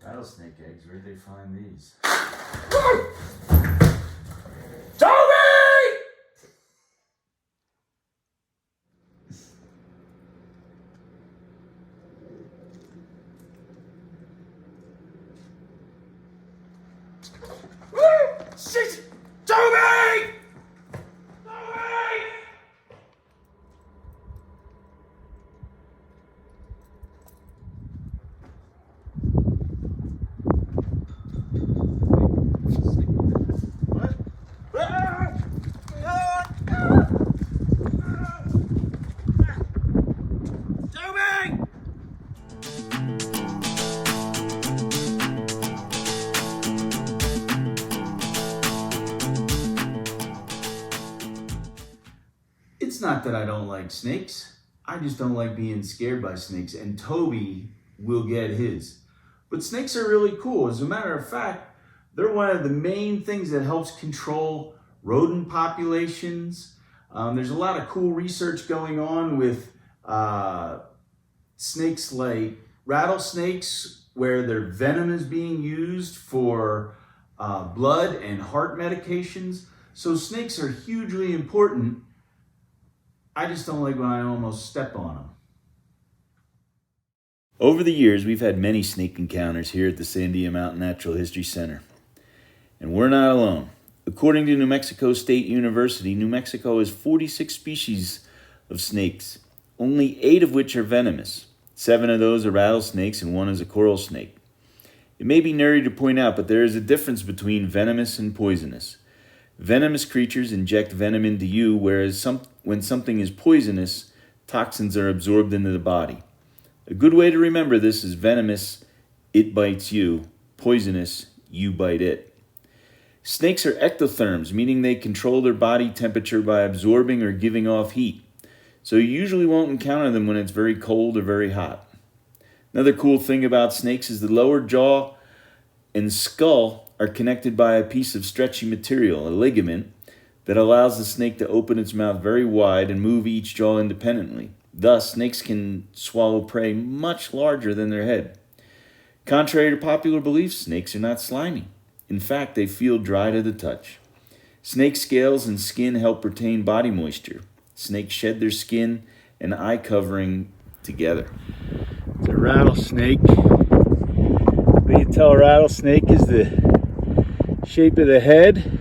Rattlesnake eggs, where'd they find these? Toby! Shit! Toby! It's not that I don't like snakes. I just don't like being scared by snakes, and Toby will get his. But snakes are really cool. As a matter of fact, they're one of the main things that helps control rodent populations. There's a lot of cool research going on with snakes like rattlesnakes, where their venom is being used for blood and heart medications. So snakes are hugely important. I just don't like when I almost step on them. Over the years, we've had many snake encounters here at the Sandia Mountain Natural History Center. And we're not alone. According to New Mexico State University, New Mexico has 46 species of snakes, only 8 of which are venomous. 7 of those are rattlesnakes and 1 is a coral snake. It may be nerdy to point out, but there is a difference between venomous and poisonous. Venomous creatures inject venom into you, whereas when something is poisonous, toxins are absorbed into the body. A good way to remember this is venomous, it bites you. Poisonous, you bite it. Snakes are ectotherms, meaning they control their body temperature by absorbing or giving off heat. So you usually won't encounter them when it's very cold or very hot. Another cool thing about snakes is the lower jaw and skull are connected by a piece of stretchy material, a ligament, that allows the snake to open its mouth very wide and move each jaw independently. Thus, snakes can swallow prey much larger than their head. Contrary to popular belief, snakes are not slimy. In fact, they feel dry to the touch. Snake scales and skin help retain body moisture. Snakes shed their skin and eye covering together. It's a rattlesnake. What you tell a rattlesnake is the shape of the head.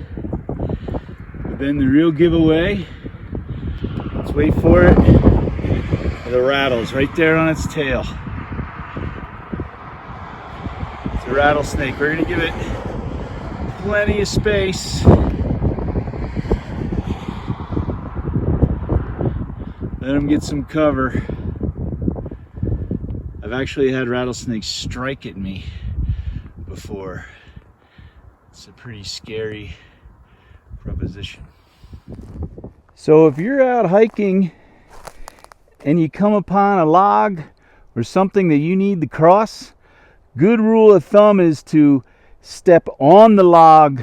But then the real giveaway, let's wait for it, the rattles right there on its tail. It's a rattlesnake. We're going to give it plenty of space. Let him get some cover. I've actually had rattlesnakes strike at me before. It's a pretty scary proposition. So if you're out hiking and you come upon a log or something that you need to cross, good rule of thumb is to step on the log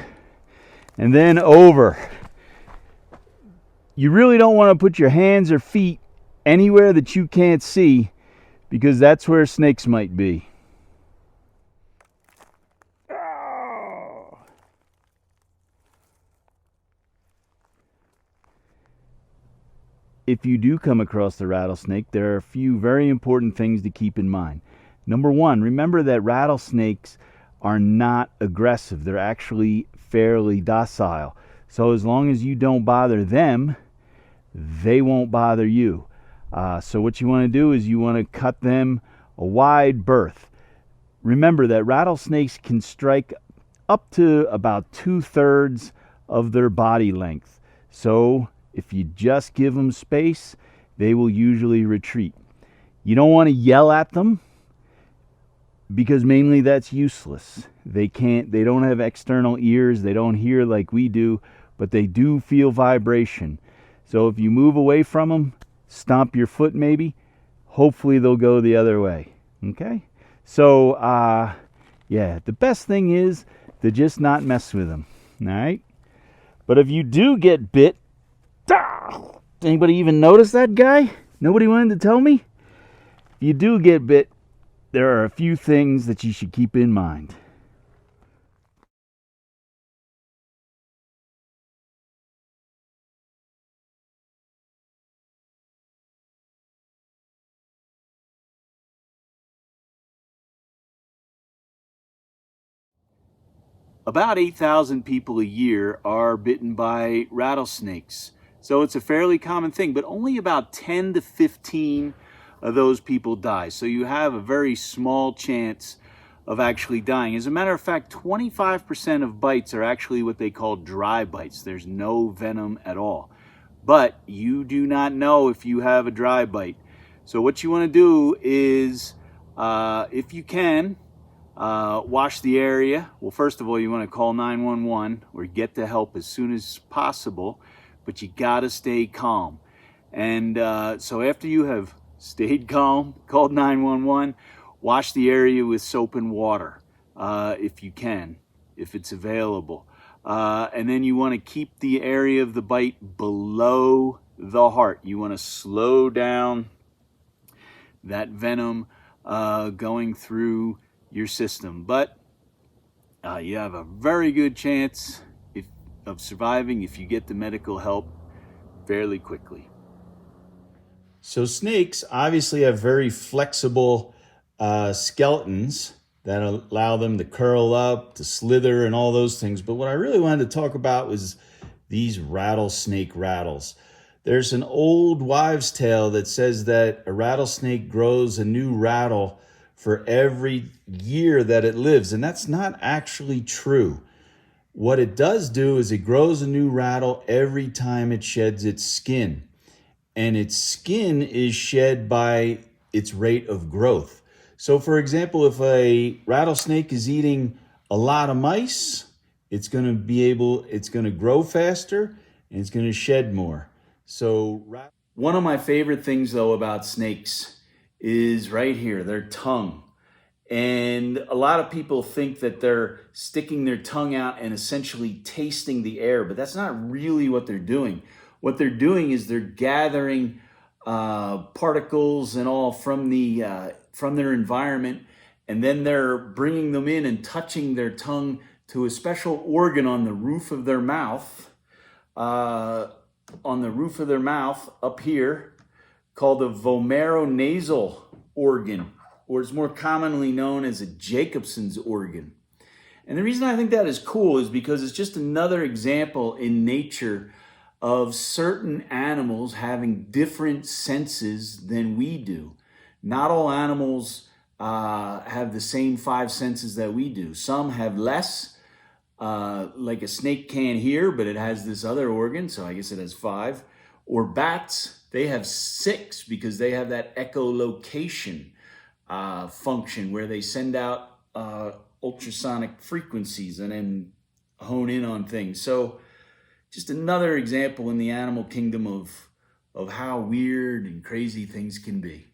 and then over. You really don't want to put your hands or feet anywhere that you can't see, because that's where snakes might be. If you do come across the rattlesnake, there are a few very important things to keep in mind. Number one, remember that rattlesnakes are not aggressive. They're actually fairly docile. So as long as you don't bother them, they won't bother you. So what you want to do is you want to cut them a wide berth. Remember that rattlesnakes can strike up to about 2/3 of their body length. So if you just give them space, they will usually retreat. You don't want to yell at them, because mainly that's useless. They don't have external ears, they don't hear like we do, but they do feel vibration. So if you move away from them, stomp your foot maybe, hopefully they'll go the other way. Okay? So, yeah, the best thing is to just not mess with them. All right? But if you do get bit, anybody even notice that guy? Nobody wanted to tell me? If you do get bit, there are a few things that you should keep in mind. About 8,000 people a year are bitten by rattlesnakes. So it's a fairly common thing, but only about 10 to 15 of those people die. So you have a very small chance of actually dying. As a matter of fact, 25% of bites are actually what they call dry bites. There's no venom at all. But you do not know if you have a dry bite. So what you want to do is, if you can, wash the area. Well, first of all, you want to call 911 or get the help as soon as possible, but you got to stay calm. And so after you have stayed calm, called 911, wash the area with soap and water if you can, if it's available. And then you want to keep the area of the bite below the heart. You want to slow down that venom going through your system. But you have a very good chance of surviving if you get the medical help fairly quickly. So snakes obviously have very flexible skeletons that allow them to curl up, to slither, and all those things. But what I really wanted to talk about was these rattlesnake rattles. There's an old wives' tale that says that a rattlesnake grows a new rattle for every year that it lives, and that's not actually true. What it does do is it grows a new rattle every time it sheds its skin, and its skin is shed by its rate of growth. So for example, if a rattlesnake is eating a lot of mice, it's going to grow faster and it's going to shed more. So one of my favorite things though about snakes is right here, their tongue. And a lot of people think that they're sticking their tongue out and essentially tasting the air, but that's not really what they're doing. What they're doing is they're gathering particles and all from their environment, and then they're bringing them in and touching their tongue to a special organ on the roof of their mouth, up here, called the vomeronasal organ, or it's more commonly known as a Jacobson's organ. And the reason I think that is cool is because it's just another example in nature of certain animals having different senses than we do. Not all animals have the same five senses that we do. Some have less, like a snake can't hear, but it has this other organ, so I guess it has five. Or bats, they have six because they have that echolocation function where they send out ultrasonic frequencies and then hone in on things. So just another example in the animal kingdom of how weird and crazy things can be.